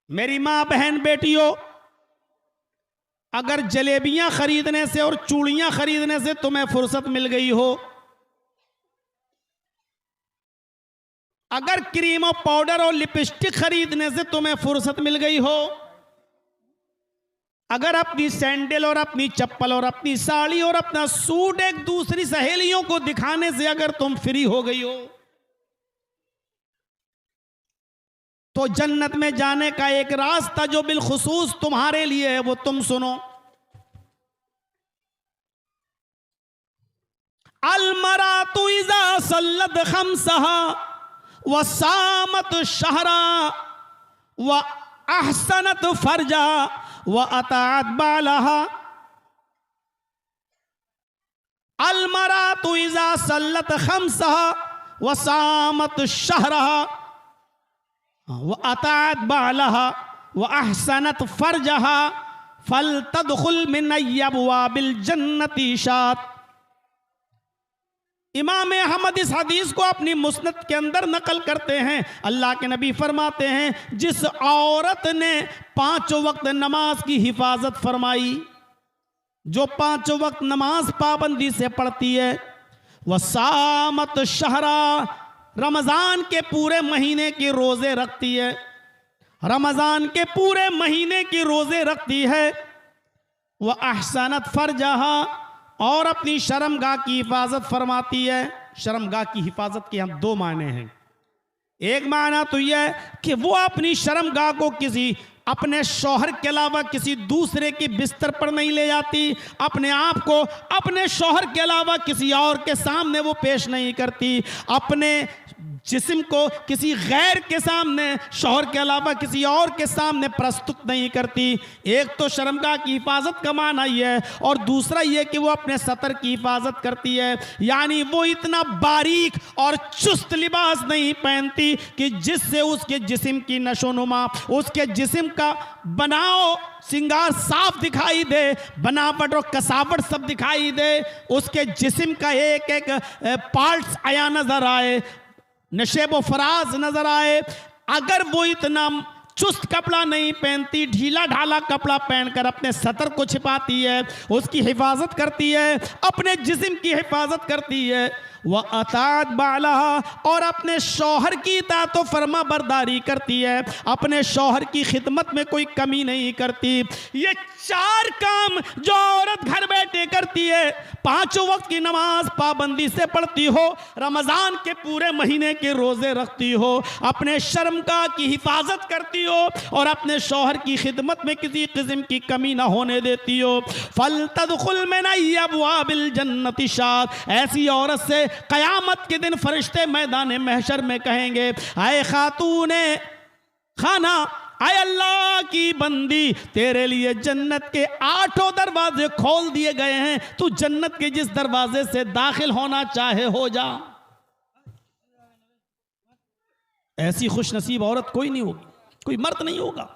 मेरी माँ बहन बेटियों, अगर जलेबियां खरीदने से और चूड़ियां खरीदने से तुम्हें फुर्सत मिल गई हो, अगर क्रीम और पाउडर और लिपस्टिक खरीदने से तुम्हें फुर्सत मिल गई हो, अगर अपनी सैंडल और अपनी चप्पल और अपनी साड़ी और अपना सूट एक दूसरी सहेलियों को दिखाने से अगर तुम फ्री हो गई हो, तो जन्नत में जाने का एक रास्ता जो बिलखुसूस तुम्हारे लिए है वो तुम सुनो। अलमरातु इज़ा सल्लत खम्सहा व सामत शहरा व अहसनत फरजा व अतात बालहा। अलमरातु इज़ा सल्लत खम्सहा व सामत शहरा व अतात बालहा व अहसनत फरजहा फल तदखुल मिन अब्वाबिल जन्नति शात। इमाम अहमद इस हदीस को अपनी मुस्नद के अंदर नकल करते हैं। अल्लाह के नबी फरमाते हैं, जिस औरत ने 5 वक्त नमाज की हिफाजत फरमाई, जो 5 वक्त नमाज पाबंदी से पढ़ती है, वह सामत शहरा, रमज़ान के पूरे महीने के रोज़े रखती है, रमज़ान के पूरे महीने के रोज़े रखती है, वह अहसनत फरजहा, और अपनी शर्मगाह की हिफाजत फरमाती है। शर्मगाह की हिफाजत के हम 2 माने हैं। एक माना तो यह कि वो अपनी शर्मगाह को किसी अपने शौहर के अलावा किसी दूसरे के बिस्तर पर नहीं ले जाती, अपने आप को अपने शौहर के अलावा किसी और के सामने वो पेश नहीं करती, अपने जिस्म को किसी गैर के सामने, शौहर के अलावा किसी और के सामने प्रस्तुत नहीं करती। एक तो शर्मगाह की हिफाजत का माना ये है, और दूसरा ये कि वो अपने सतर की हिफाजत करती है, यानी वो इतना बारीक और चुस्त लिबास नहीं पहनती कि जिससे उसके जिस्म की नशोनुमा, उसके जिस्म का बनाओ सिंगार साफ दिखाई दे, बनावट और कसावट सब दिखाई दे, उसके जिस्म का एक एक पार्ट्स आया नजर आए, नशेब व फराज नजर आए। अगर वो इतना चुस्त कपड़ा नहीं पहनती, ढीला ढाला कपड़ा पहनकर अपने सतर को छिपाती है, उसकी हिफाजत करती है, अपने जिस्म की हिफाजत करती है, वह अतात बालहा, और अपने शौहर की इताअत व फरमा बरदारी करती है, अपने शौहर की खिदमत में कोई कमी नहीं करती। ये 4 काम जो औरत घर बैठे करती है, 5 वक्त की नमाज पाबंदी से पढ़ती हो, रमज़ान के पूरे महीने के रोज़े रखती हो, अपने शर्मगाह की हिफाजत करती हो, और अपने शौहर की खिदमत में किसी किस्म की कमी ना होने देती हो, फल तदखुल मिन अब्वाबिल जन्नति शात। ऐसी औरत से क़यामत के दिन फरिश्ते मैदान महशर में कहेंगे, आए खातूने खाना, आए अल्लाह की बंदी, तेरे लिए जन्नत के 8 दरवाजे खोल दिए गए हैं, तू जन्नत के जिस दरवाजे से दाखिल होना चाहे हो जा। ऐसी खुशनसीब औरत कोई नहीं होगी, कोई मर्द नहीं होगा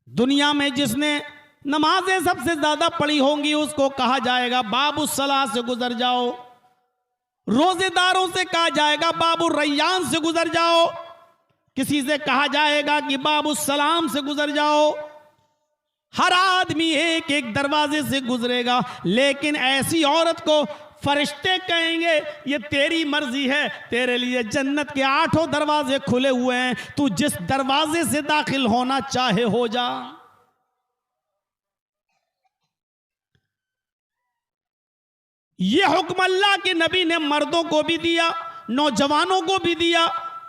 दुनिया में जिसने नमाजें सबसे ज्यादा पढ़ी होंगी, उसको कहा जाएगा बाबू सलाह से गुजर जाओ। रोजेदारों से कहा जाएगा बाबू रैयान से गुजर जाओ, किसी से कहा जाएगा कि बाबू सलाम से गुजर जाओ। हर आदमी एक एक दरवाजे से गुजरेगा, लेकिन ऐसी औरत को फरिश्ते कहेंगे, ये तेरी मर्जी है, तेरे लिए जन्नत के 8 दरवाजे खुले हुए हैं, तू जिस दरवाजे से दाखिल होना चाहे हो जा। ये हुक्म अल्लाह के नबी ने मर्दों को भी दिया, नौजवानों को भी दिया,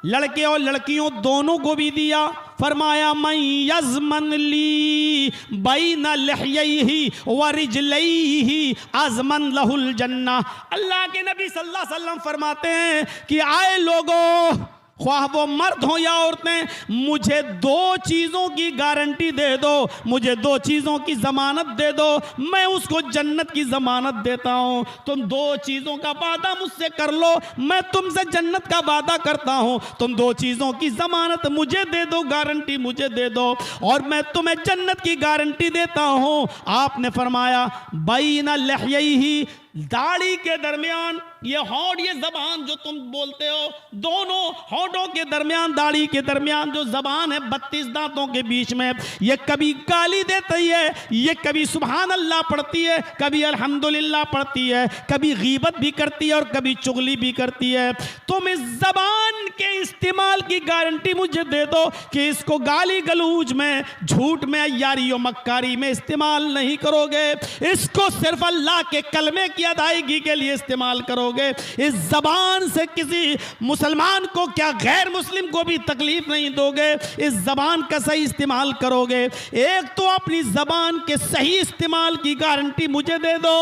लड़के और लड़कियों दोनों को भी दिया। फरमाया मैं यज़मन ली बैन लहयैहि व रिजलैहि अज़मन लहुल जन्ना। अल्लाह के नबी सल्लल्लाहु अलैहि वसल्लम फरमाते हैं कि आए लोगों, ख्वाह वो मर्द हो या औरतें, मुझे 2 चीज़ों की गारंटी दे दो, मुझे 2 चीज़ों की ज़मानत दे दो, मैं उसको जन्नत की ज़मानत देता हूँ। तुम 2 चीज़ों का वादा मुझसे कर लो, मैं तुमसे जन्नत का वादा करता हूँ। तुम 2 चीज़ों की ज़मानत मुझे दे दो, गारंटी मुझे दे दो, और मैं तुम्हें जन्नत की गारंटी देता हूँ। आपने फरमाया बैन लहयैहि, दाढ़ी के दरमियान ये होंठ, ये जबान जो तुम बोलते हो, दोनों होंठों के दरमियान, दाढ़ी के दरमियान जो जबान है 32 दांतों के बीच में, ये कभी गाली देती है, ये कभी सुभान अल्लाह पढ़ती है, कभी अल्हम्दुलिल्लाह पढ़ती है, कभी गीबत भी करती है और कभी चुगली भी करती है। तुम इस जबान के इस्तेमाल की गारंटी मुझे दे दो कि इसको गाली गलूज में, झूठ में, यारी और मक्कारी में इस्तेमाल नहीं करोगे, इसको सिर्फ अल्लाह के कलमे की अदायगी के लिए इस्तेमाल करोगे। इस जबान से किसी मुसलमान को क्या गैर मुस्लिम को भी तकलीफ नहीं दोगे, इस जबान का सही इस्तेमाल करोगे। एक तो अपनी जबान के सही इस्तेमाल की गारंटी मुझे दे दो,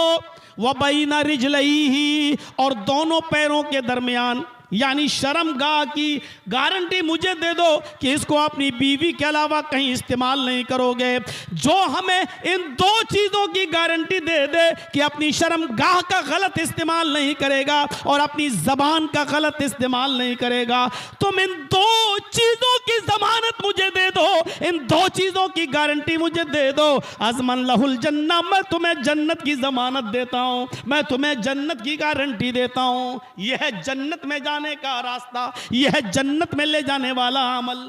वह बैना रिजलैही, और दोनों पैरों के दरमियान यानी शर्मगाह की गारंटी मुझे दे दो कि इसको अपनी बीवी के अलावा कहीं इस्तेमाल नहीं करोगे। जो हमें इन दो चीज़ों की गारंटी दे दे कि अपनी शर्मगाह का गलत इस्तेमाल नहीं करेगा और अपनी ज़बान का गलत इस्तेमाल नहीं करेगा, तुम इन दो चीज़ों की ज़मानत मुझे दे दो, इन दो चीज़ों की गारंटी मुझे दे दो। अज़मन लहुल जन्नह, मैं तुम्हें जन्नत की ज़मानत देता हूँ, मैं तुम्हें जन्नत की गारंटी देता हूँ। यह है जन्नत में जाने का रास्ता, यह है जन्नत में ले जाने वाला अमल।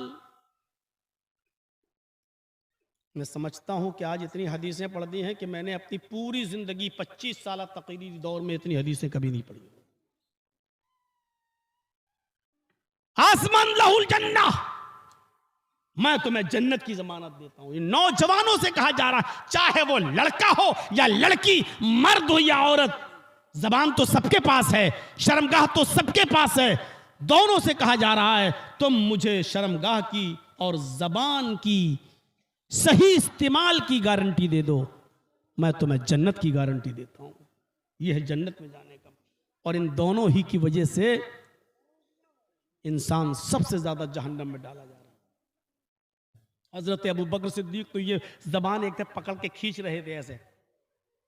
मैं समझता हूं कि आज इतनी हदीसें पढ़ दी हैं कि मैंने अपनी पूरी जिंदगी 25 साल तकरीरी दौर में इतनी हदीसें कभी नहीं पढ़ी। आसमान लहुल जन्नह, मैं तुम्हें जन्नत की जमानत देता हूं। इन नौजवानों से कहा जा रहा है, चाहे वो लड़का हो या लड़की, मर्द हो या औरत, जबान तो सबके पास है, शर्मगाह तो सबके पास है। दोनों से कहा जा रहा है, तुम मुझे शर्मगाह की और जबान की सही इस्तेमाल की गारंटी दे दो, मैं तुम्हें जन्नत की गारंटी देता हूं। यह है जन्नत में जाने का। और इन दोनों ही की वजह से इंसान सबसे ज्यादा जहन्नम में डाला जा रहा है। हजरत अबू बकर सिद्दीक तो ये जबान एक पकड़ के खींच रहे थे ऐसे,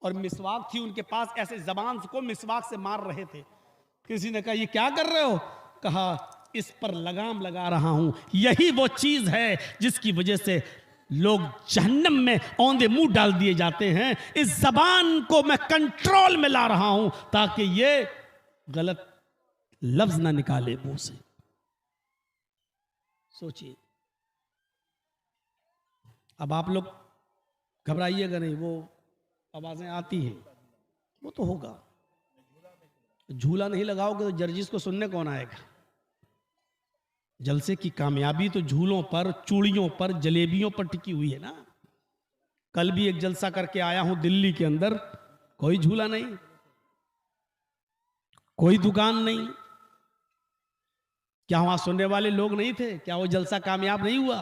और मिसवाक थी उनके पास, ऐसे जबान को मिसवाक से मार रहे थे। किसी ने कहा, ये क्या कर रहे हो? कहा, इस पर लगाम लगा रहा हूं। यही वो चीज है जिसकी वजह से लोग जहन्नम में औंधे मुंह डाल दिए जाते हैं। इस जबान को मैं कंट्रोल में ला रहा हूं ताकि ये गलत लफ्ज ना निकाले मुंह से। सोचिए, अब आप लोग घबराइएगा नहीं, वो आवाजें आती हैं, वो तो होगा। झूला नहीं लगाओगे तो जर्जिस को सुनने कौन आएगा? जलसे की कामयाबी तो झूलों पर, चूड़ियों पर, जलेबियों पर टिकी हुई है ना। कल भी एक जलसा करके आया हूं दिल्ली के अंदर, कोई झूला नहीं, कोई दुकान नहीं। क्या वहां सुनने वाले लोग नहीं थे? क्या वो जलसा कामयाब नहीं हुआ?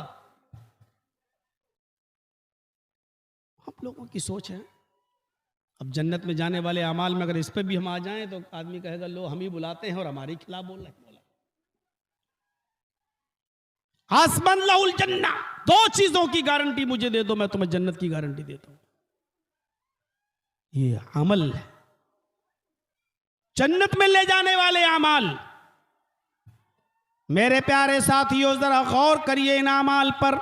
आप लोगों की सोच है। अब जन्नत में जाने वाले अमाल में अगर इस पे भी हम आ जाएं तो आदमी कहेगा, लो हम ही बुलाते हैं और हमारे खिलाफ बोल रहे हैं। आसमान लहुल जन्नह, दो चीजों की गारंटी मुझे दे दो, मैं तुम्हें जन्नत की गारंटी देता हूं। ये अमल है, जन्नत में ले जाने वाले अमाल। मेरे प्यारे साथियों, जरा गौर करिए इन अमाल पर,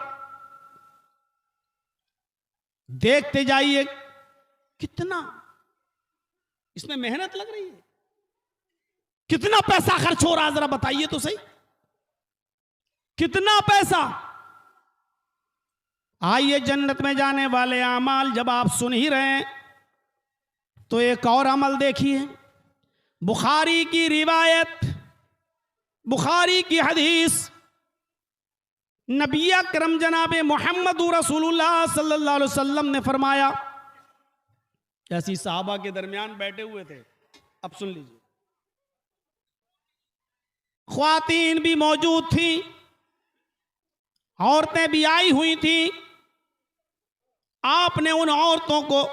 देखते जाइए कितना इसमें मेहनत लग रही है, कितना पैसा खर्च हो रहा है, जरा बताइए तो सही, कितना पैसा। आइए, जन्नत में जाने वाले अमाल जब आप सुन ही रहे हैं तो एक और अमल देखिए। बुखारी की रिवायत, बुखारी की हदीस, नबी अकरम जनाब मोहम्मद रसूलुल्लाह सल्लल्लाहु अलैहि वसल्लम ने फरमाया। ऐसी साहबा के दरमियान बैठे हुए थे, अब सुन लीजिए। ख्वातीन भी मौजूद थी, औरतें भी आई हुई थी। आपने उन औरतों को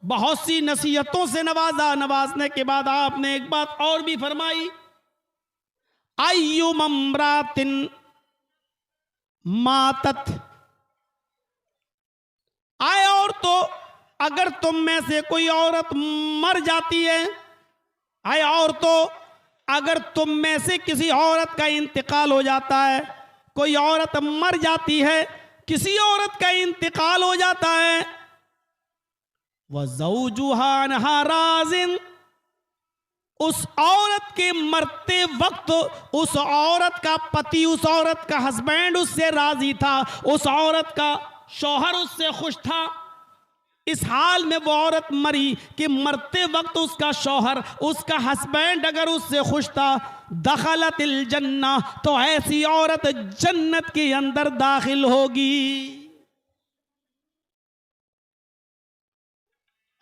बहुत सी नसीहतों से नवाजा। नवाजने के बाद आपने एक बात और भी फरमाई, अय्युम अम्रातिन मातत, आए और तो अगर तुम में से कोई औरत मर जाती है, आए और तो अगर तुम में से किसी औरत का इंतकाल हो जाता है, कोई औरत मर जाती है, किसी औरत का इंतकाल हो जाता है, वह ज़ौजुहा अन्हा राज़िन, उस औरत के मरते वक्त उस औरत का पति, उस औरत का हस्बैंड उससे राजी था, उस औरत का शौहर उससे खुश था। इस हाल में वो औरत मरी कि मरते वक्त उसका शौहर, उसका हस्बैंड अगर उससे खुश था, दखलतिल जन्ना, तो ऐसी औरत जन्नत के अंदर दाखिल होगी।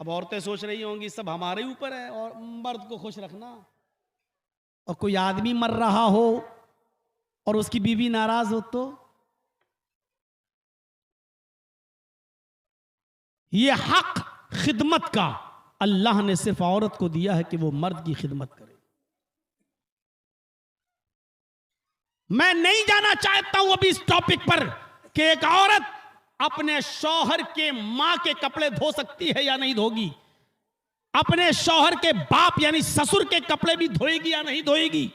अब औरतें सोच रही होंगी सब हमारे ऊपर है और मर्द को खुश रखना। और कोई आदमी मर रहा हो और उसकी बीवी नाराज हो तो ये हक खिदमत का अल्लाह ने सिर्फ औरत को दिया है कि वो मर्द की खिदमत करे। मैं नहीं जाना चाहता हूं अभी इस टॉपिक पर कि एक औरत अपने शौहर के मां के कपड़े धो सकती है या नहीं धोगी, अपने शौहर के बाप यानी ससुर के कपड़े भी धोएगी या नहीं धोएगी,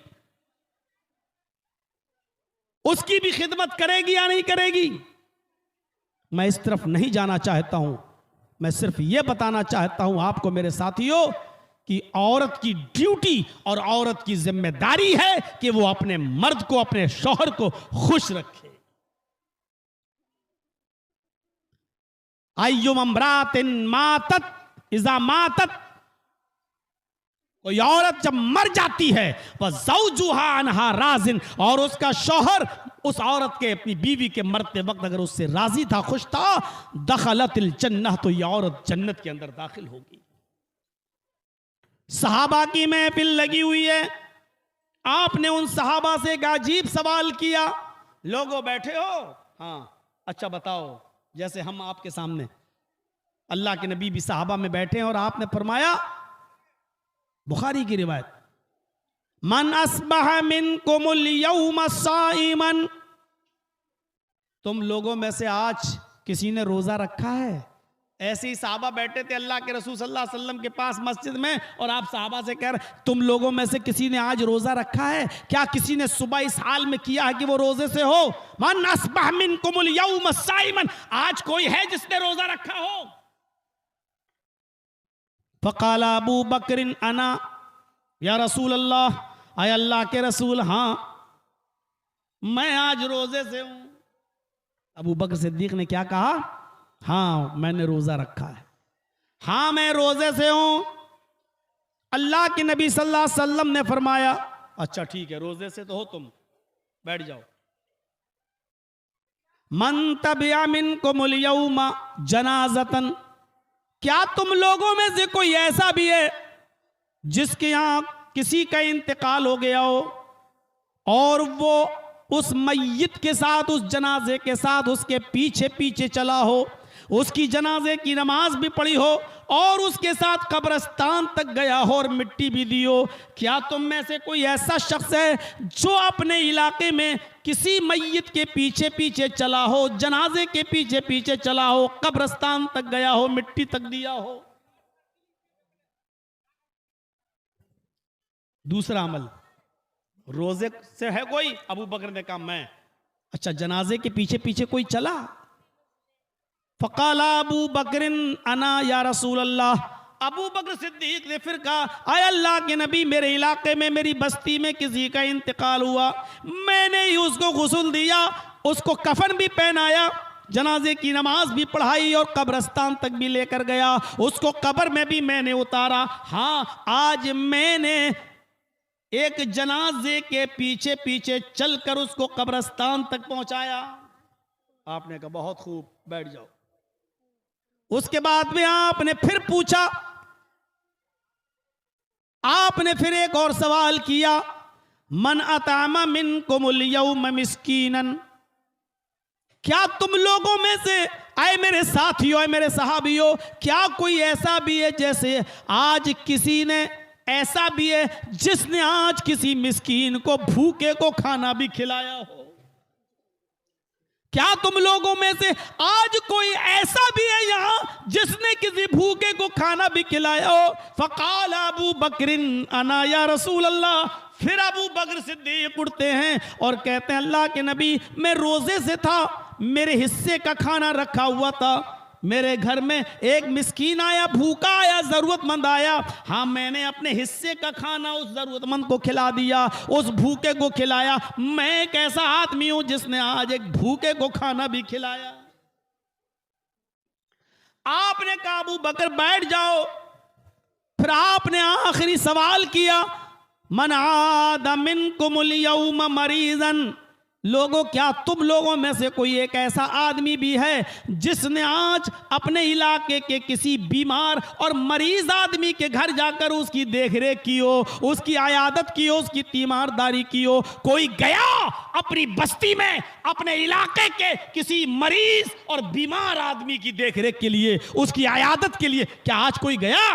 उसकी भी खिदमत करेगी या नहीं करेगी। मैं इस तरफ नहीं जाना चाहता हूं। मैं सिर्फ यह बताना चाहता हूं आपको मेरे साथियों कि औरत की ड्यूटी और औरत की जिम्मेदारी है कि वो अपने मर्द को, अपने शौहर को खुश रखे। अय्युम अम्रातिन मातत इज़ा मातत, कोई औरत जब मर जाती है वह ज़ौजुहा अन्हा राज़िन, और उसका शौहर उस औरत के, अपनी बीवी के मरते वक्त अगर उससे राजी था, खुश था, दखलतिल जन्नह, तो यह औरत जन्नत के अंदर दाखिल होगी। सहाबा की महफिल लगी हुई है। आपने उन सहाबा से एक अजीब सवाल किया, लोगों बैठे हो, हाँ अच्छा बताओ, जैसे हम आपके सामने, अल्लाह के नबी भी सहाबा में बैठे हैं और आपने फरमाया, बुखारी की रिवायत, मन अस्बह मिनकुमुल यौम साइमन, तुम लोगों में से आज किसी ने रोजा रखा है। ऐसे ही साहबा बैठे थे अल्लाह के रसूल सल्लल्लाहु अलैहि वसल्लम के पास मस्जिद में, और आप साहबा से कह रहे तुम लोगों में से किसी ने आज रोजा रखा है क्या? किसी ने सुबह इस हाल में किया है कि वो रोजे से हो? मन अस्बह मिनकुमुल यौम साइमन, आज कोई है जिसने रोजा रखा हो? फ़क़ाला अबू बकरिन अना या रसूल अल्लाह, आय अल्लाह के रसूल, हाँ मैं आज रोजे से हूं। अबू बकर सिद्दीक ने क्या कहा? हाँ मैंने रोजा रखा है, हाँ मैं रोजे से हूं। अल्लाह के नबी सल्लल्लाहु अलैहि वसल्लम ने फरमाया, अच्छा ठीक है, रोजे से तो हो तुम, बैठ जाओ। मन तबिया मिनकुमुल यौमा जनाज़तन, क्या तुम लोगों में से कोई ऐसा भी है जिसके यहां किसी का इंतकाल हो गया हो और वो उस मय्यत के साथ, उस जनाजे के साथ उसके पीछे पीछे चला हो, उसकी जनाजे की नमाज भी पढ़ी हो और उसके साथ कब्रिस्तान तक गया हो और मिट्टी भी दी हो? क्या तुम में से कोई ऐसा शख्स है जो अपने इलाके में किसी मय्यत के पीछे पीछे चला हो, जनाजे के पीछे पीछे चला हो, कब्रिस्तान तक गया हो, मिट्टी तक दिया हो? दूसरा अमल, रोजे से है कोई? अबू बकर ने कहा मैं। अच्छा जनाजे के पीछे पीछे कोई चला? फ़क़ाला अबू बकरिन अना या रसूल अल्लाह, अबू बकर सिद्दीक ने फिर कहा, आय अल्लाह के नबी, मेरे इलाके में, मेरी बस्ती में किसी का इंतकाल हुआ, मैंने ही उसको गुस्ल दिया, उसको कफन भी पहनाया, जनाजे की नमाज भी पढ़ाई और कब्रिस्तान तक भी लेकर गया, उसको कब्र में भी मैंने उतारा। हाँ आज मैंने एक जनाजे के पीछे पीछे चलकर उसको कब्रिस्तान तक पहुंचाया। आपने कहा बहुत खूब, बैठ जाओ। उसके बाद में आपने फिर पूछा, आपने फिर एक और सवाल किया, मन अतामा मिनकुमुल यौम मिस्कीनन, क्या तुम लोगों में से, आए मेरे साथियों, आए मेरे सहाबियों, क्या कोई ऐसा भी है जैसे आज किसी ने, ऐसा भी है जिसने आज किसी मिस्कीन को, भूखे को खाना भी खिलाया हो? क्या तुम लोगों में से आज कोई ऐसा भी है यहां जिसने किसी भूखे को खाना भी खिलाया हो? फ़क़ाल अबू बकरिन अना या रसूल अल्लाह, फिर अबू बकर सिद्दीक उठते हैं और कहते हैं अल्लाह के नबी, मैं रोजे से था, मेरे हिस्से का खाना रखा हुआ था, मेरे घर में एक मिस्कीन आया, भूखा आया, जरूरतमंद आया, हाँ मैंने अपने हिस्से का खाना उस जरूरतमंद को खिला दिया, उस भूखे को खिलाया। मैं एक ऐसा आदमी हूं जिसने आज एक भूखे को खाना भी खिलाया। आपने कहा अबू बकर बैठ जाओ। फिर आपने आखिरी सवाल किया, मन आदा मिनकुमुल यौम मरीजन, लोगों क्या तुम लोगों में से कोई एक ऐसा आदमी भी है जिसने आज अपने इलाके के किसी बीमार और मरीज आदमी के घर जाकर उसकी देखरेख की हो, उसकी आयादत की हो, उसकी तीमारदारी की हो? कोई गया अपनी बस्ती में अपने इलाके के किसी मरीज और बीमार आदमी की देखरेख के लिए, उसकी आयादत के लिए, क्या आज कोई गया?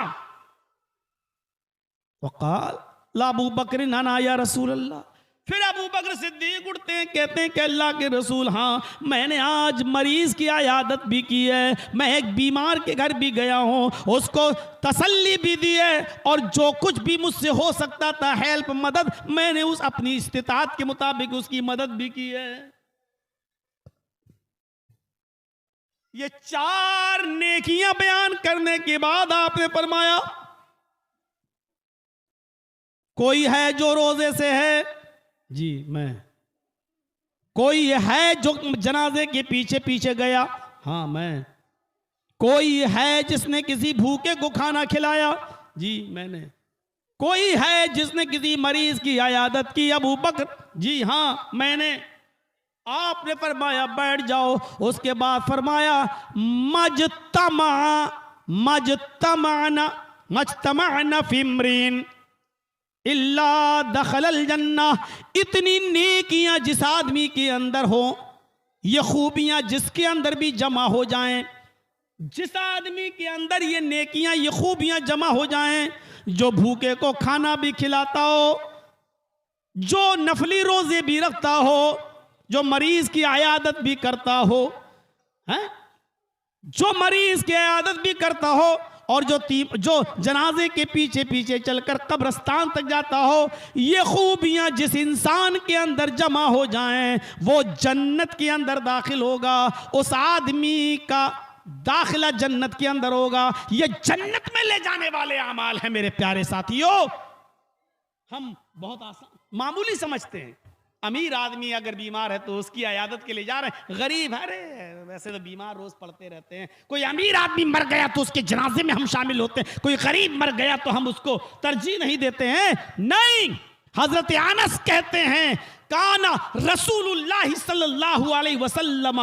वक़ाल ला अबू बकर ना या रसूल अल्लाह। फिर अबू बकर सिद्दीक उठते हैं, कहते हैं कि अल्लाह के रसूल, हाँ मैंने आज मरीज की आयादत भी की है, मैं एक बीमार के घर भी गया हूँ, उसको तसल्ली भी दी है, और जो कुछ भी मुझसे हो सकता था हेल्प, मदद, मैंने उस अपनी इस्तिताअत के मुताबिक उसकी मदद भी की है। ये 4 नेकियां बयान करने के बाद आपने फरमाया, कोई है जो रोजे से है? जी मैं। कोई है जो जनाजे के पीछे पीछे गया? हाँ मैं। कोई है जिसने किसी भूखे को खाना खिलाया? जी मैंने। कोई है जिसने किसी मरीज की आयादत की? अबू बकर। जी हाँ मैंने। आपने फरमाया बैठ जाओ। उसके बाद फरमाया मजतमाना फिमरीन इल्ला दखलल जन्ना। इतनी नेकियां जिस आदमी के अंदर हो, ये खूबियां जिसके अंदर भी जमा हो जाएं, जिस आदमी के अंदर ये नेकियां ये खूबियां जमा हो जाएं, जो भूखे को खाना भी खिलाता हो, जो नफली रोजे भी रखता हो, जो मरीज की आयादत भी करता हो, हैं? जो मरीज की आयादत भी करता हो, और जो जनाजे के पीछे पीछे चलकर कब्रिस्तान तक जाता हो, ये खूबियां जिस इंसान के अंदर जमा हो जाएं, वो जन्नत के अंदर दाखिल होगा। उस आदमी का दाखिला जन्नत के अंदर होगा। ये जन्नत में ले जाने वाले अमाल हैं मेरे प्यारे साथियों। हम बहुत आसान मामूली समझते हैं। अमीर आदमी अगर बीमार है तो उसकी आयादत के लिए जा रहे हैं, गरीब है, अरे वैसे तो बीमार रोज पड़ते रहते हैं। कोई अमीर आदमी मर गया तो उसके जनाजे में हम शामिल होते हैं, कोई गरीब मर गया तो हम उसको तरजीह नहीं देते हैं। नहीं, हजरत अनस कहते हैं काना रसूलुल्लाह सल्लल्लाहु अलैहि वसल्लम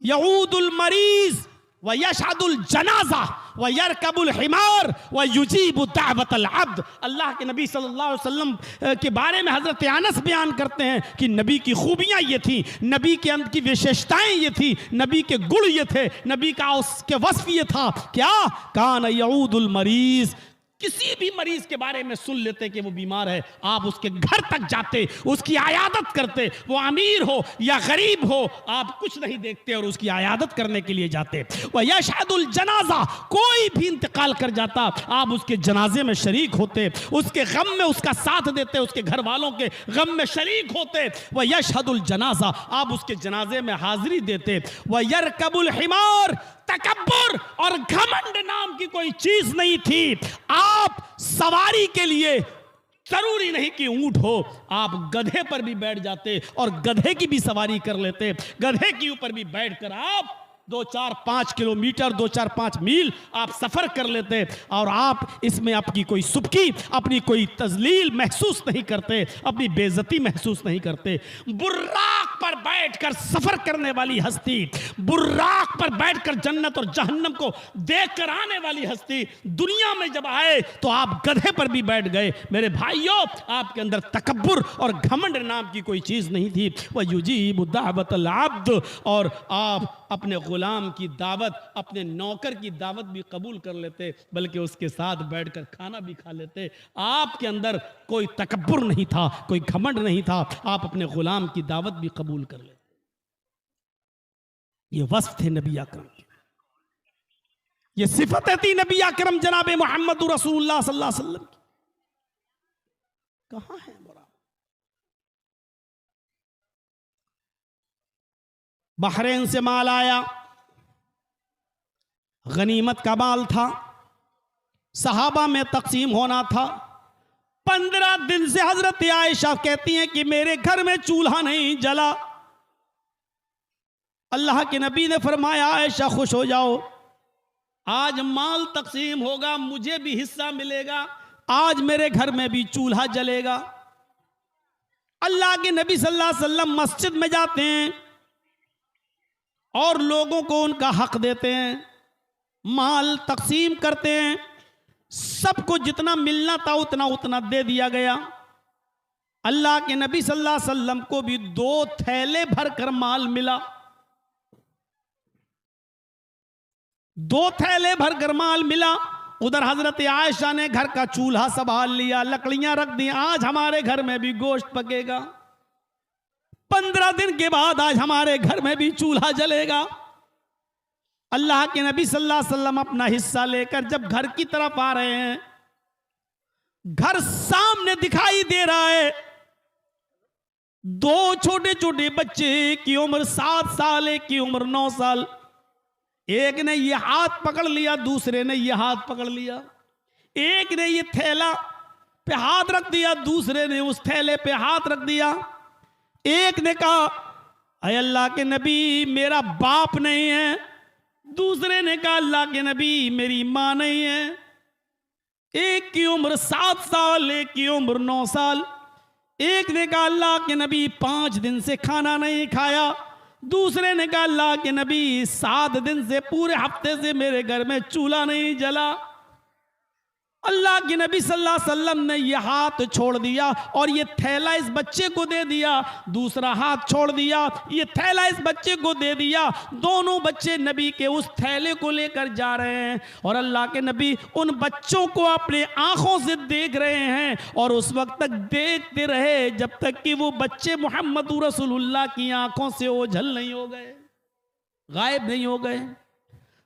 यऊदुल मरीज व यशहदुल जनाजा व यरकबुल हिमार व युजीबु दावतल अब्द। अल्लाह के नबी सल्लल्लाहु अलैहि वसल्लम के बारे में हजरत अनस बयान करते हैं कि नबी की खूबियां ये थी, नबी के अंदर की विशेषताएं ये थी, नबी के गुण ये थे, नबी का उसके वस्फ ये था, क्या कान यऊदुल मरीज। किसी भी मरीज के बारे में सुन लेते कि वो बीमार है, आप उसके घर तक जाते, उसकी आयादत करते, वो अमीर हो या गरीब हो, आप कुछ नहीं देखते और उसकी आयादत करने के लिए जाते। वह यशहदुल जनाजा, कोई भी इंतकाल कर जाता, आप उसके जनाजे में शरीक होते, उसके गम में उसका साथ देते, उसके घर वालों के गम में शरीक होते। वह यशहदुल जनाजा, आप उसके जनाजे में हाजिरी देते। वह यरकबुल हिमार, तकब्बुर और घमंड नाम की कोई चीज नहीं थी। आप सवारी के लिए जरूरी नहीं कि ऊंट हो, आप गधे पर भी बैठ जाते और गधे की भी सवारी कर लेते। गधे के ऊपर भी बैठकर आप 2-4-5 किलोमीटर 2-4-5 मील आप सफर कर लेते, और आप इसमें अपनी कोई सुबकी, अपनी कोई तजलील महसूस नहीं करते, अपनी बेइज्जती महसूस नहीं करते। बुर्राक पर बैठकर सफर करने वाली हस्ती, बुर्राक पर बैठकर जन्नत और जहन्नम को देखकर आने वाली हस्ती दुनिया में जब आए तो आप गधे पर भी बैठ गए। मेरे भाइयों, आपके अंदर तकब्बुर और घमंड नाम की कोई चीज नहीं थी। वह युजीबु दावतल अब्द, और आप अपने गुलाम की दावत, अपने नौकर की दावत भी कबूल कर लेते, बल्कि उसके साथ बैठकर खाना भी खा लेते। आपके अंदर कोई तकब्बुर नहीं था, कोई घमंड नहीं था, आप अपने गुलाम की दावत भी कबूल कर लेते। ये वस्फ थे नबी अकरम के, ये सिफत थी नबी अकरम जनाब मोहम्मद रसूलुल्लाह सल्लल्लाहु अलैहि वसल्लम की। कहां है बराबर? बहरीन से माल आया, गनीमत का माल था, सहाबा में तकसीम होना था। 15 दिन से हजरत आयशा कहती हैं कि मेरे घर में चूल्हा नहीं जला। अल्लाह के नबी ने फरमाया आयशा खुश हो जाओ, आज माल तकसीम होगा, मुझे भी हिस्सा मिलेगा, आज मेरे घर में भी चूल्हा जलेगा। अल्लाह के नबी सल्लल्लाहु अलैहि वसल्लम मस्जिद में जाते हैं और लोगों को उनका हक देते हैं, माल तकसीम करते हैं। सबको जितना मिलना था उतना उतना दे दिया गया। अल्लाह के नबी सल्लल्लाहु अलैहि वसल्लम को भी 2 थैले भरकर माल मिला, 2 थैले भरकर माल मिला। उधर हजरत आयशा ने घर का चूल्हा संभाल लिया, लकड़ियां रख दी, आज हमारे घर में भी गोश्त पकेगा, 15 दिन के बाद आज हमारे घर में भी चूल्हा जलेगा। अल्लाह के नबी सल्लल्लाहु अलैहि वसल्लम अपना हिस्सा लेकर जब घर की तरफ आ रहे हैं, घर सामने दिखाई दे रहा है। 2 छोटे छोटे बच्चे, एक की उम्र 7 साल, एक की उम्र 9 साल। एक ने ये हाथ पकड़ लिया, दूसरे ने ये हाथ पकड़ लिया। एक ने ये थैला पे हाथ रख दिया, दूसरे ने उस थैले पे हाथ रख दिया। एक ने कहा अय अल्लाह के नबी मेरा बाप नहीं है, दूसरे ने कहा अल्लाह के नबी मेरी मां नहीं है। एक की उम्र 7 साल, एक की उम्र 9 साल। एक ने कहा अल्लाह के नबी 5 दिन से खाना नहीं खाया, दूसरे ने कहा अल्लाह के नबी 7 दिन से, पूरे हफ्ते से मेरे घर में चूल्हा नहीं जला। अल्लाह के नबी सल्लल्लाहु अलैहि वसल्लम ने यह हाथ छोड़ दिया और ये थैला इस बच्चे को दे दिया, दूसरा हाथ छोड़ दिया, ये थैला इस बच्चे को दे दिया। दोनों बच्चे नबी के उस थैले को लेकर जा रहे हैं और अल्लाह के नबी उन बच्चों को अपने आंखों से देख रहे हैं और उस वक्त तक देखते रहे जब तक कि वो बच्चे मोहम्मद रसूलुल्लाह की आंखों से ओझल नहीं हो गए, गायब नहीं हो गए।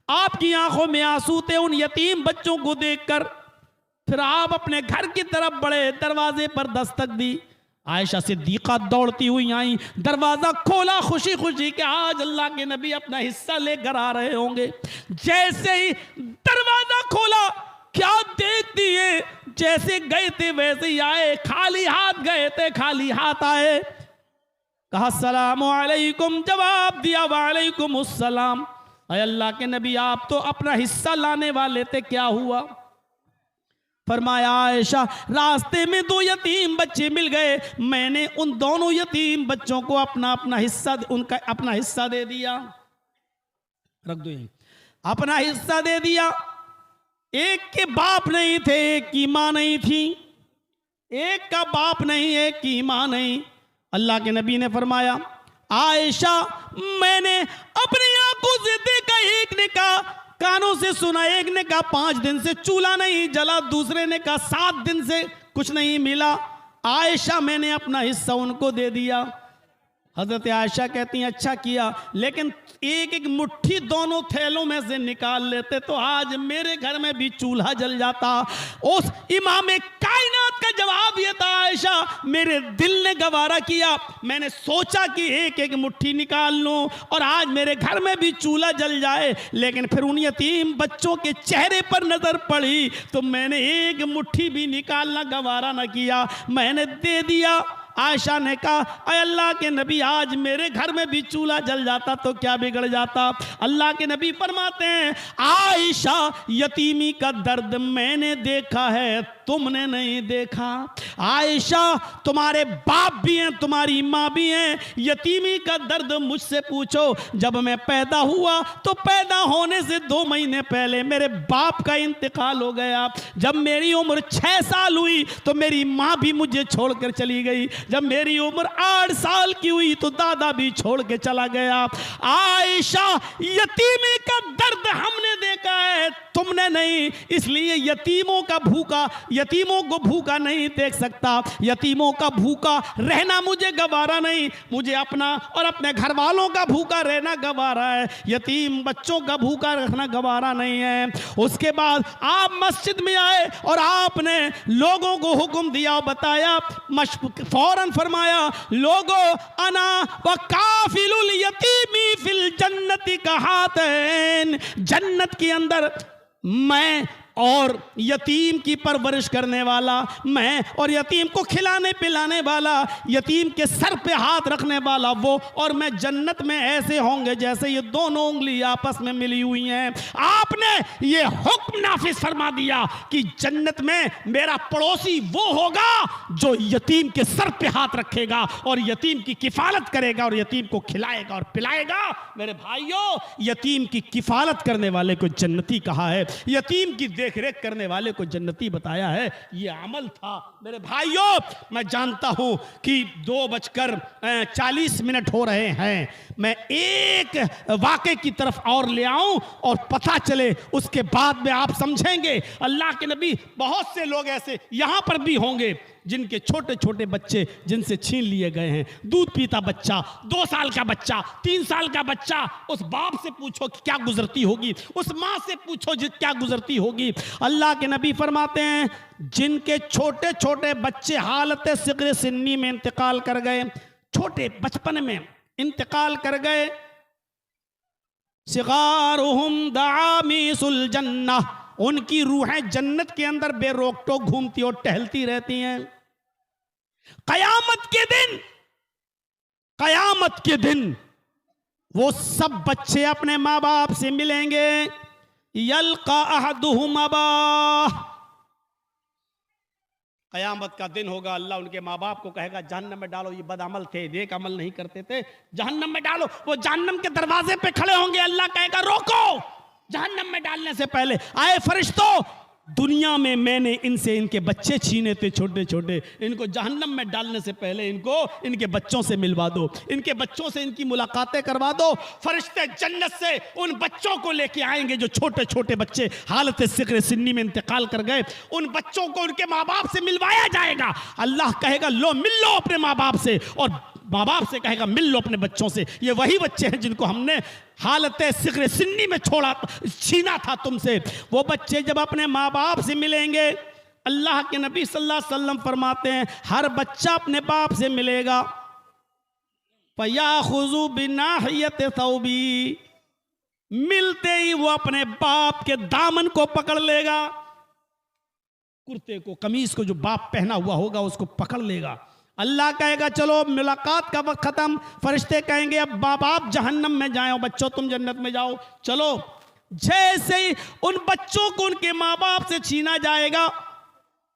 आपकी आंखों में आंसू थे उन यतीम बच्चों को देखकर। फिर आप अपने घर की तरफ बढ़े, दरवाजे पर दस्तक दी। आयशा सिद्दीक़ा दौड़ती हुई आई, दरवाजा खोला खुशी खुशी कि आज अल्लाह के नबी अपना हिस्सा लेकर आ रहे होंगे। जैसे ही दरवाजा खोला, क्या देखती है, जैसे गए थे वैसे ही आए, खाली हाथ गए थे खाली हाथ आए। कहा अस्सलामु अलैकुम, जवाब दिया वालेकुम अस्सलाम। अय अल्लाह के नबी आप तो अपना हिस्सा लाने वाले थे, क्या हुआ? फरमाया आयशा रास्ते में 2 यतीम बच्चे मिल गए, मैंने उन दोनों यतीम बच्चों को अपना हिस्सा, उनका अपना हिस्सा दे दिया। रख दो यहीं, अपना हिस्सा दे दिया। एक के बाप नहीं थे, एक की मां नहीं थी, एक का बाप नहीं, एक की मां नहीं। अल्लाह के नबी ने फरमाया आयशा मैंने अपनी आंखों से देखा, एक ने कहा कानों से सुना, एक ने कहा 5 दिन से चूल्हा नहीं जला, दूसरे ने कहा 7 दिन से कुछ नहीं मिला। आयशा मैंने अपना हिस्सा उनको दे दिया। हजरत आयशा कहती हैं अच्छा किया, लेकिन एक एक मुट्ठी दोनों थैलों में से निकाल लेते तो आज मेरे घर में भी चूल्हा जल जाता। उस इमाम कायनात का जवाब यह था आयशा मेरे दिल ने गवारा किया, मैंने सोचा कि एक एक मुट्ठी निकाल लूं और आज मेरे घर में भी चूल्हा जल जाए, लेकिन फिर उन यतीम बच्चों के चेहरे पर नजर पड़ी तो मैंने एक मुट्ठी भी निकालना गवारा न किया, मैंने दे दिया। आयशा ने कहा अय अल्लाह के नबी आज मेरे घर में भी चूल्हा जल जाता तो क्या बिगड़ जाता। अल्लाह के नबी फरमाते हैं आयशा यतीमी का दर्द मैंने देखा है, तुमने नहीं देखा। आयशा तुम्हारे बाप भी हैं, तुम्हारी माँ भी हैं, यतीमी का दर्द मुझसे पूछो। जब मैं पैदा हुआ तो पैदा होने से 2 महीने पहले मेरे बाप का इंतकाल हो गया। जब मेरी उम्र 6 साल हुई तो मेरी माँ भी मुझे छोड़कर चली गई। जब मेरी उम्र 8 साल की हुई तो दादा भी छोड़ के चला गया। आयशा यतीमी का दर्द हमने देखा है, तुमने नहीं, इसलिए यतीमों को भूखा नहीं देख सकता, यतीमों का भूखा रहना मुझे गवारा नहीं, मुझे अपना और अपने घर वालों का भूखा रहना गवारा है, यतीम बच्चों का भूखा रखना गवारा नहीं है। उसके बाद आप मस्जिद में आए और आपने लोगों को हुक्म दिया और बताया, फौरन फरमाया लोगों अना व काफिलुल यतीमी फिल जन्नति कहातैन, जन्नत के अंदर मैं और यतीम की परवरिश करने वाला, मैं और यतीम को खिलाने पिलाने वाला, यतीम के सर पे हाथ रखने वाला वो और मैं जन्नत में ऐसे होंगे जैसे ये दोनों उंगली आपस में मिली हुई हैं। आपने ये हुक्म नाफिज फरमा दिया कि जन्नत में मेरा पड़ोसी वो होगा जो यतीम के सर पे हाथ रखेगा और यतीम की किफालत करेगा और यतीम को खिलाएगा और पिलाएगा। मेरे भाइयों, यतीम की किफालत करने वाले को जन्नती कहा है, यतीम की देख रेख करने वाले को जन्नती बताया है। ये अमल था। मेरे भाइयों, मैं जानता हूं कि 2:40 हो रहे हैं। मैं एक वाक़े की तरफ और ले आऊं और पता चले, उसके बाद में आप समझेंगे। अल्लाह के नबी, बहुत से लोग ऐसे यहां पर भी होंगे जिनके छोटे छोटे बच्चे जिनसे छीन लिए गए हैं। दूध पीता बच्चा, 2 साल का बच्चा, 3 साल का बच्चा, उस बाप से पूछो कि क्या गुजरती होगी, उस माँ से पूछो क्या गुजरती होगी। अल्लाह के नबी फरमाते हैं, जिनके छोटे छोटे बच्चे हालत सिग़्र सिन्नी में इंतकाल कर गए, छोटे बचपन में इंतकाल कर गए, सिगारुहुम दामीसुल जन्नह, उनकी रूहें जन्नत के अंदर बेरोक टोक घूमती और टहलती रहती हैं। कयामत के दिन वो सब बच्चे अपने माँ बाप से मिलेंगे। यल्का अहदुहुम अबाह, कयामत का दिन होगा। अल्लाह उनके माँ बाप को कहेगा जहन्नम में डालो, ये बदअमल थे, नेक अमल नहीं करते थे, जहन्नम में डालो। वो जहन्नम के दरवाजे पे खड़े होंगे, अल्लाह कहेगा रोको, जहन्नम में डालने से पहले आए फरिश्तों, दुनिया में मैंने इनसे इनके बच्चे छीने थे छोटे छोटे, इनको जहन्नम में डालने से पहले इनको इनके बच्चों से मिलवा दो, इनके बच्चों से इनकी मुलाकातें करवा दो। फरिश्ते जन्नत से उन बच्चों को लेके आएंगे जो छोटे छोटे बच्चे हालत सिग़्र सिन्नी में इंतकाल कर गए। उन बच्चों को उनके माँ बाप से मिलवाया जाएगा। अल्लाह कहेगा लो, मिल लो अपने माँ बाप से, और माँ बाप से कहेगा मिल लो अपने बच्चों से। ये वही बच्चे हैं जिनको हमने हालत सिग़्र सिन्नी में छीना था तुमसे। वो बच्चे जब अपने माँ बाप से मिलेंगे, अल्लाह के नबी सल्लल्लाहु अलैहि वसल्लम फरमाते हैं, हर बच्चा अपने बाप से मिलेगा। फयाखुज़ु बिनाहियत थौबी, मिलते ही वो अपने बाप के दामन को पकड़ लेगा, कुर्ते को, कमीज को जो बाप पहना हुआ होगा उसको पकड़ लेगा। अल्लाह कहेगा चलो मुलाकात का वक्त खत्म। फरिश्ते कहेंगे अब बाप जहन्नम में जाओ, बच्चों तुम जन्नत में जाओ, चलो। जैसे ही उन बच्चों को उनके माँ बाप से छीना जाएगा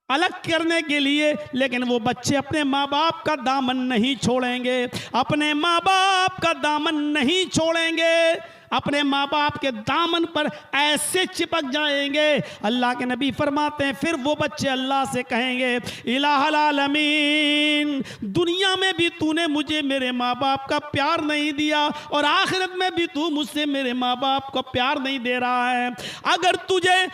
अलग करने के लिए, लेकिन वो बच्चे अपने माँ बाप का दामन नहीं छोड़ेंगे, अपने माँ बाप का दामन नहीं छोड़ेंगे, अपने माँ बाप के दामन पर ऐसे चिपक जाएंगे। अल्लाह के नबी फरमाते हैं फिर वो बच्चे अल्लाह से कहेंगे इलाहुल आलमीन, दुनिया में भी तूने मुझे मेरे माँ बाप का प्यार नहीं दिया और आखिरत में भी तू मुझसे मेरे माँ बाप को प्यार नहीं दे रहा है। अगर तुझे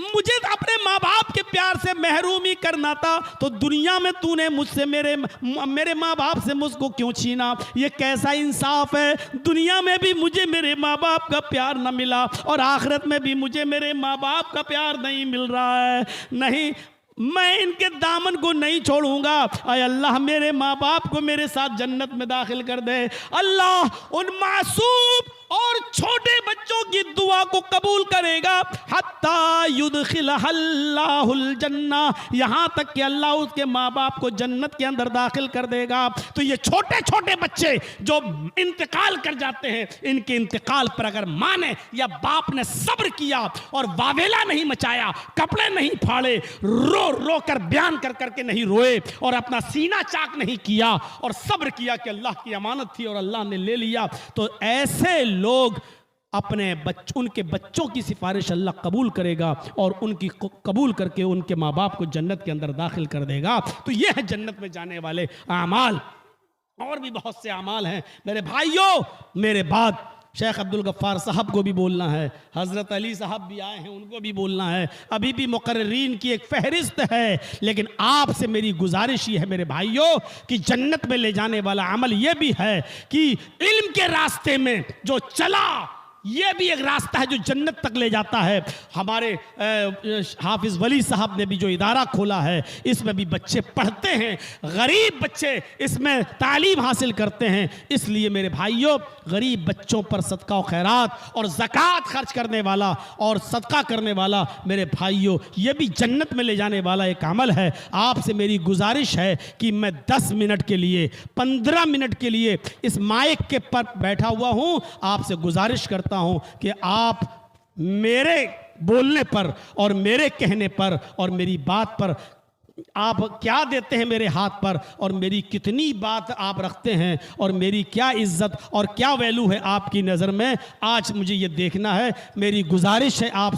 मुझे अपने माँ बाप के प्यार से महरूमी करना था तो दुनिया में तूने मुझसे मेरे माँ बाप से मुझको क्यों छीना? ये कैसा इंसाफ है? दुनिया में भी मुझे मेरे माँ बाप का प्यार न मिला और आखिरत में भी मुझे मेरे माँ बाप का प्यार नहीं मिल रहा है। नहीं, मैं इनके दामन को नहीं छोड़ूंगा। आय अल्लाह मेरे माँ बाप को मेरे साथ जन्नत में दाखिल कर दे। अल्लाह उन मासूम और छोटे बच्चों की दुआ को कबूल करेगा। हत्ता युदखिलहल्लाहुल जन्ना, यहाँ तक कि अल्लाह उसके माँ बाप को जन्नत के अंदर दाखिल कर देगा। तो ये छोटे छोटे बच्चे जो इंतकाल कर जाते हैं, इनके इंतकाल पर अगर माँ ने या बाप ने सब्र किया और वावेला नहीं मचाया, कपड़े नहीं फाड़े, रो रो कर बयान कर करके नहीं रोए और अपना सीना चाक नहीं किया और सब्र किया कि अल्लाह की अमानत थी और अल्लाह ने ले लिया, तो ऐसे लोग अपने उनके बच्चों की सिफारिश अल्लाह कबूल करेगा और उनकी कबूल करके उनके माँ बाप को जन्नत के अंदर दाखिल कर देगा। तो ये है जन्नत में जाने वाले आमाल। और भी बहुत से आमाल हैं मेरे भाइयों। मेरे बाद शेख अब्दुल गफ्फार साहब को भी बोलना है, हज़रत अली साहब भी आए हैं, उनको भी बोलना है। अभी भी मुकर्रिरीन की एक फहरिस्त है, लेकिन आपसे मेरी गुजारिश ये है मेरे भाइयों कि जन्नत में ले जाने वाला अमल ये भी है कि इल्म के रास्ते में जो चला ये भी एक रास्ता है जो जन्नत तक ले जाता है। हमारे हाफिज़ वली साहब ने भी जो इदारा खोला है, इसमें भी बच्चे पढ़ते हैं, गरीब बच्चे इसमें तालीम हासिल करते हैं। इसलिए मेरे भाइयों, गरीब बच्चों पर सदका और खैरात और ज़कात खर्च करने वाला और सदका करने वाला, मेरे भाइयों, ये भी जन्नत में ले जाने वाला एक अमल है। आपसे मेरी गुजारिश है कि मैं 10 मिनट के लिए, 15 मिनट के लिए इस माइक के पर बैठा हुआ हूँ, आपसे गुजारिश करता हूं कि आप मेरे बोलने पर और मेरे कहने पर और मेरी बात पर आप क्या देते हैं मेरे हाथ पर, और मेरी कितनी बात आप रखते हैं, और मेरी क्या इज्जत और क्या वैल्यू है आपकी नज़र में, आज मुझे ये देखना है। मेरी गुजारिश है आप